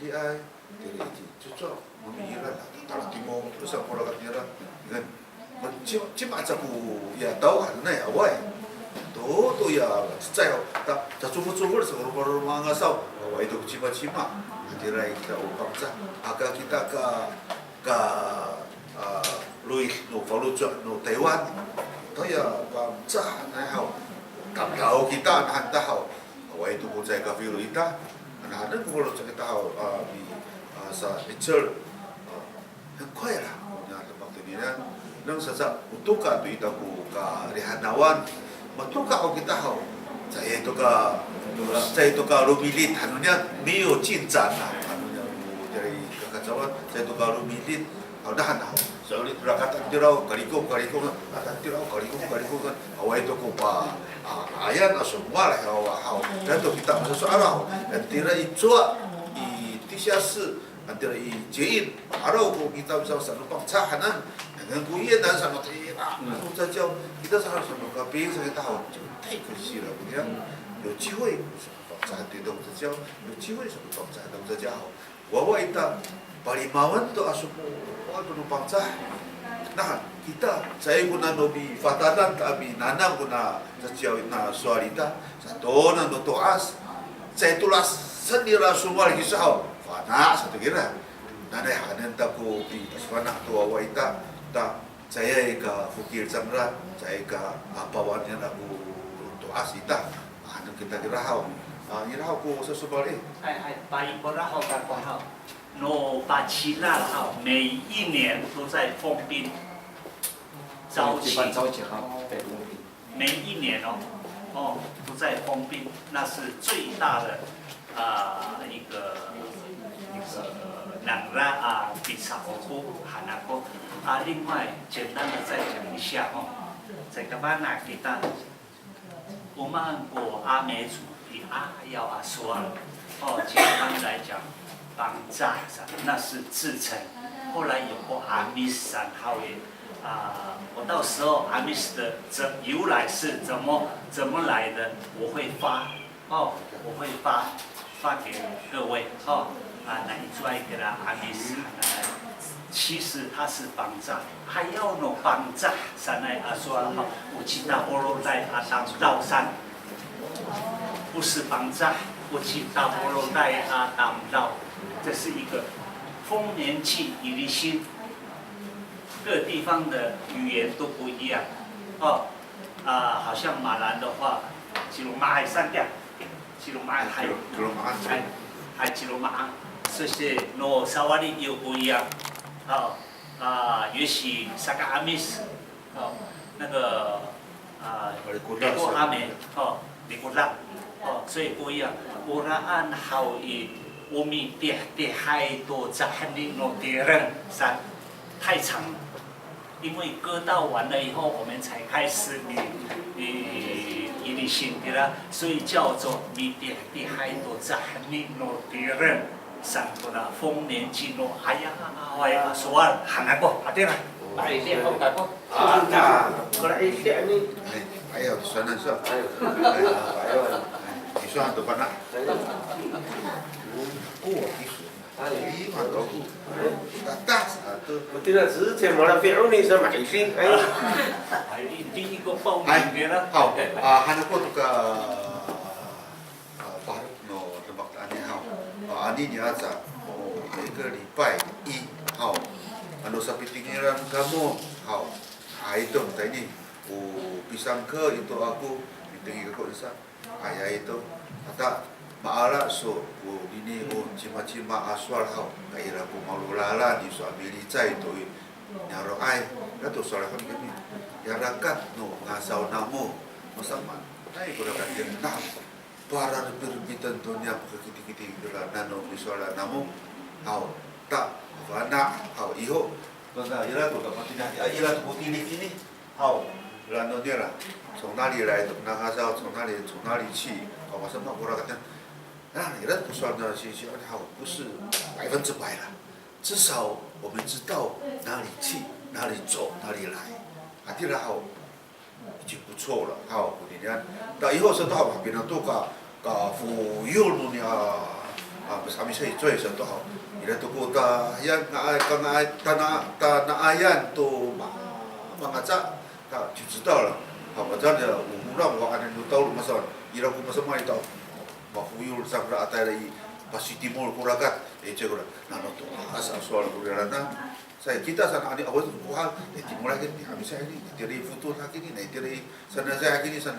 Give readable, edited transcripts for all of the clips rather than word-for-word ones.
jadi ai jadi cocok mengira kalau timo terus aku orang kira kan macam aku ya tahu kan ya awai tuh ya saya tak cuma seorang orang ngasau awai itu cima kira kita upaksa agak kita ke Louis no Fallujah no Taiwan itu ya bangsa nah tak tahu kita nah tahu awai itu pun saya kafir kita nah ada pun kalau kita tahu di sa Mitchell 很快啦，那tempat ini na nang sasak utuka tu ita ku ka rihanawan matuka ko kita ho saya itu ka rumilit hanunya 没有进展啦hanunya dari kekacauan saya itu ka rumilit dah na soalnya berangkat tirau kaliko kan awal itu ko pa ayan asumwa lah hawa dan tu kita masuk soal dan tira itu i 地下室 antara ijein arau ko kita bisa sanupang cahanan dengan kuyen dan sanut aku saja kita harus sanupang kaping saya tahu太可惜了不然有机会sanupang cahat itu saja有机会sanupang cahat itu saja wawa ita palimawan tu asupu sanupang cahat nah kita saya guna nobi fatadan tapi nanam guna sejauh na suarita satu nando toas saya tulas sendiri semua lagi sahau fana satu kira nada hanan taku di paswana tu awaita ta saya ka fukir samra saya ka apawannya aku untuk asita anu kita kira hau irau ku sesubali hai bai borahau kan borahau no 87号每一年都在封兵召集每一年都在封兵那是最大的一个两拉比萨欧布哈那个另外简单的再讲一下在个巴纳给大我们过阿美族比要说简单来讲绑扎那是自成后来有过阿密斯山号也我到时候阿密斯的由来是怎么来的我会发给各位来做一个阿密斯其实它是绑扎还要弄绑扎山来说我知道波罗带当道山不是绑扎我知道波罗带当道这是一个丰年祭以利心各地方的语言都不一样好像马兰的话吉隆马海山调吉隆马海吉隆马这些诺萨瓦利又不一样也许萨嘎阿密斯那个美国阿美美国拉所以不一样我拉安好以我们的海多在里诺的人山太长了因为割稻完了以后我们才开始以利心的啦所以叫做米的海多在里诺的人山多啦丰年祭诺哎呀说啊喊来不对了来练好来不过来练你哎呀算了算你算多半啦Tức là giữ thêm một là vẹo đi sao mãi xin ấy. Đi có phong này đó. Hảo, Hàn Quốc tu ka baru no tempat ani hảo. Ani ni aja. Mereka lipai hảo. Anu sapi tinggiran kamu hảo. Itu tadi. Pisang ke itu aku tinggi ke isa. Ayah itu kata maala so ini cima aswal hau kaira ko malulala di so amili cai to nyaro ai ka to so kan kami ya rakat no ngasau namo masama ai ko rakat dia na para berbitan dunia kiti dela nano bisola namo hau ta wana hau iho kena ira to kapatina ira to ini hau lano dia啦从哪里来的那个叫从哪里去好什么过来看你的不算的信息好不是100%了，至少我们知道哪里去、哪里走、哪里来，第二好已经不错了。好，你看，到以后是到旁边的都个服务了呢 bersama saya joy satu hal. Ila tu ko ta yan na ai ka na ai ta na ayan tu mengaca ta 就知道了。好，我这样的我让我按照道路masa ira ko masa mai tau. Ma fuyul sabra atai lai pasti timur kurakat cekura. Nano tu asal soal kurana. Saya kita sana adik awal tu kuhal timur lagi habis saya ini dari foto lagi ni dari sana saya lagi ni sana.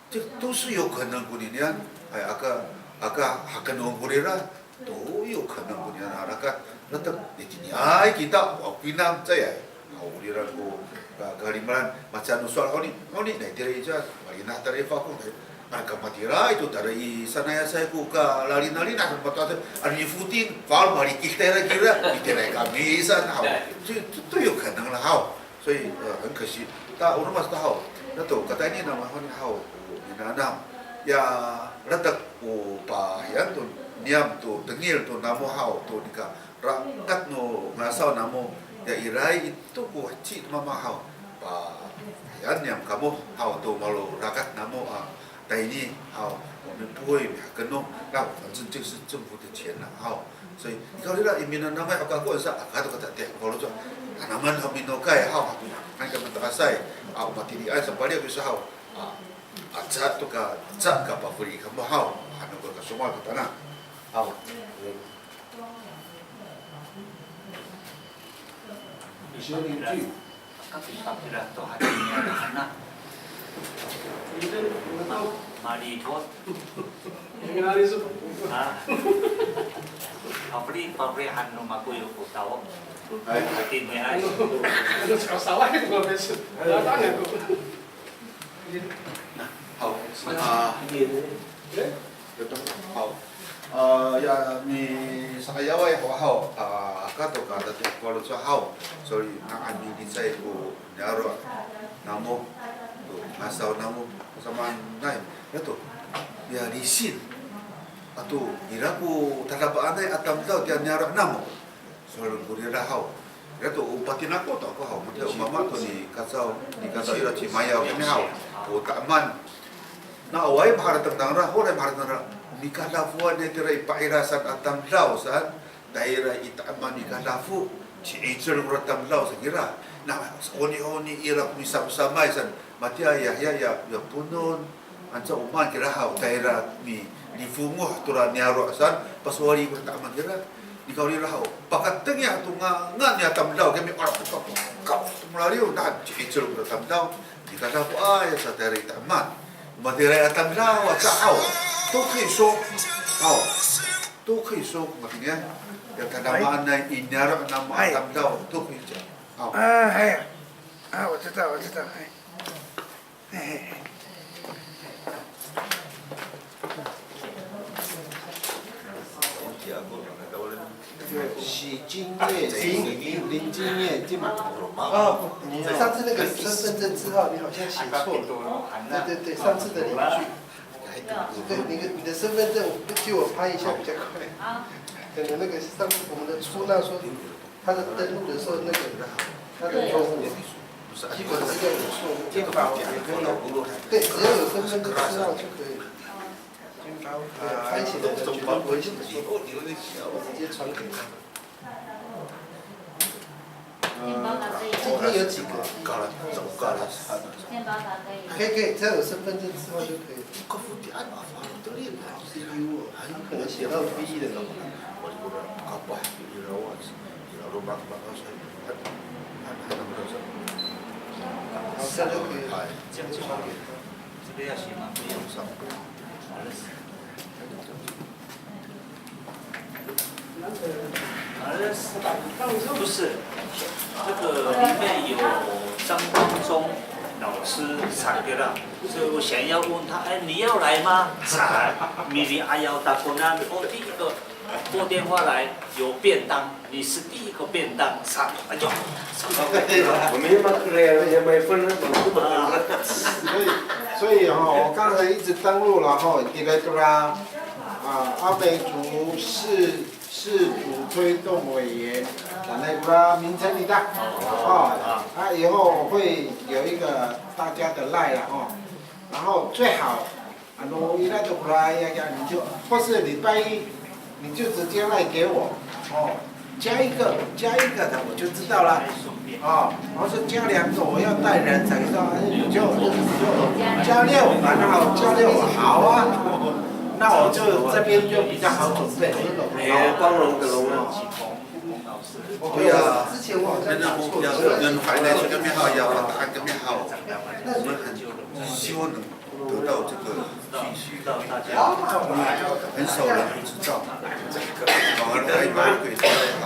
这都是有可能过的呢，哎，akan orang Korea 都有可能过的呢，那你今年kita Pinang saya, Korea ko kalimaran macam soal kau ni naik dari je, bagi nak dari fakul, mereka matira itu dari sana ya saya ku ke lari-lari nak betul ada ni footing, fal mari kita kira kami sana, 这有可能了哈，所以很可惜，但我们是好，那都 kata ini nama orang hao. Nanam ya letak upayan tu niam tu tengil tu namo hau tu nika rakat no ngasau namo ya irai itu ku cik mama hau pa yan niam kamu hau tu malu rakat namo tai ni hau 我们不会跟弄，那反正这是政府的钱了哈，所以你看那移民的那么阿个过上，阿个都个在跑路做，那么他们那个好，那个们大赛啊，我们弟弟爱上班了就是好啊。 Acat tu ka cat ka pafuri ka mahau anu ka semua ka tanah au Apabila toh hatinya anak mari tot pabrik anu makuy ko tawo hatinya ay salah itu kalau besok tanya aku 好好ya ni saya wai hau ka to ka da kalau cho hau sorry na ani di saya ko nyaro namo tu asal namo sama nai itu ya lisin atau iraku tadapat anai atam tau dia nyaro namo sorry ko dia hau itu upatin aku tak kau hau mungkin mama tu ni kasau ira cimaya kami hau o taman na awai bharat tang ra hore bharat ra mikala fu ne tirai pairasan atam lau san daerah itaman mikala fu ci ejel ratam lau sekira na oni ira misam samai san matia ya punun anca uman kira hau daerah mi di funguh turan nyaro san paswari taman kira di kau ni rahau pakat tengah tu ngan ya tam lau kami orang kau mulai dah ci ejel ratam lau你看他不爱呀，他在那打慢，我们在那打绕啊、找，都可以说，都可以说，我今天要看他们那一年了，那么打绕都可以讲，我知道，洗精液、零精液，基本你上次那个身份证字号，你好像写错了。对，上次的领据。对，你的身份证，借我拍一下比较快。可能那个上次我们的出纳说，他的登录的时候那个他的错误，基本资料有错误。健保也可以有。对，只要有身份证字号就可以。拍起来的绝对不会写错，直接传给他。今天有几个？搞了，可以，只要有身份证字号就可以。可能写到 V 的。好，这样就可以。这样就好了。这个要写吗？不用上。不是，这个里面有张光忠老师产的啦，所以我想要问他，哎，你要来吗？米里阿瑶打过来，第一个拨电话来有便当，你是第一个便当上，那就。我们嘛可能也没分了，所以我刚才一直登录了Direktorat 阿美族氏族推动委员那个名称你的以后我会有一个大家的赖了然后最好伊那就过来你就或是礼拜一你就直接赖给我，哦，加一个的我就知道了，哦，我说加2个我要带人才说，你就加6，然后加6，好啊，那我就这边就比较好准备。光荣的龙啊！对啊，之前我好像真的打错要了。跟海内这个面号要答案个面号，我们很希望能得到这个讯息，很少人知道，反而来买鬼才好。